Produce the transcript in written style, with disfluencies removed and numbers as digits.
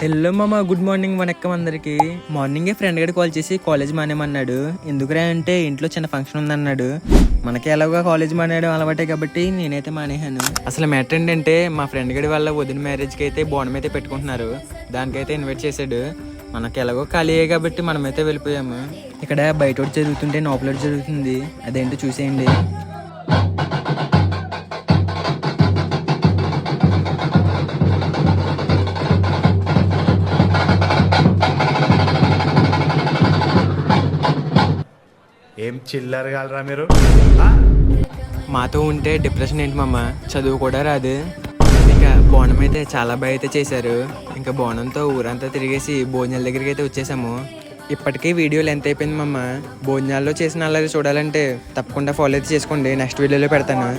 Hello మామ, good morning. Vanakkam అందరికి. మార్నింగే ఫ్రెండ్ గడి కాల్ చేసి కాలేజ్ మానేమన్నాడు. ఎందుకురా అంటే ఇంట్లో చిన్న ఫంక్షన్ ఉందన్నాడు. మనకి ఎలాగో కాలేజ్ మానేయడం అలవాటే కాబట్టి నేనైతే మానేహాను. అసలు మ్యాటర్ ఏంటంటే మా ఫ్రెండ్ గడి వాళ్ళ వదిన మ్యారేజ్కి అయితే బోనం అయితే పెట్టుకుంటున్నారు. దానికైతే ఇన్వైట్ చేశాడు. మనకి ఎలాగో ఖాళీయే కాబట్టి మనమైతే వెళ్ళిపోయాము. ఇక్కడ బయట జరుగుతుంటే లోపల జరుగుతుంది. అదేంటో చూసేయండి. ఏం చిల్లర కాలరా మీరు? మాతో ఉంటే డిప్రెషన్ ఏంటి మామ, చదువు కూడా రాదు. ఇంకా బోనం అయితే చాలా బాగా అయితే చేశారు. ఇంకా బోనంతో ఊరంతా తిరిగేసి భోజనాల దగ్గరికి అయితే వచ్చేసాము. ఇప్పటికీ వీడియో లెంత్ అయిపోయింది మామ. భోజనాల్లో చేసిన అల్లరి చూడాలంటే తప్పకుండా ఫాలో అయితే చేసుకోండి. నెక్స్ట్ వీడియోలో పెడతాను.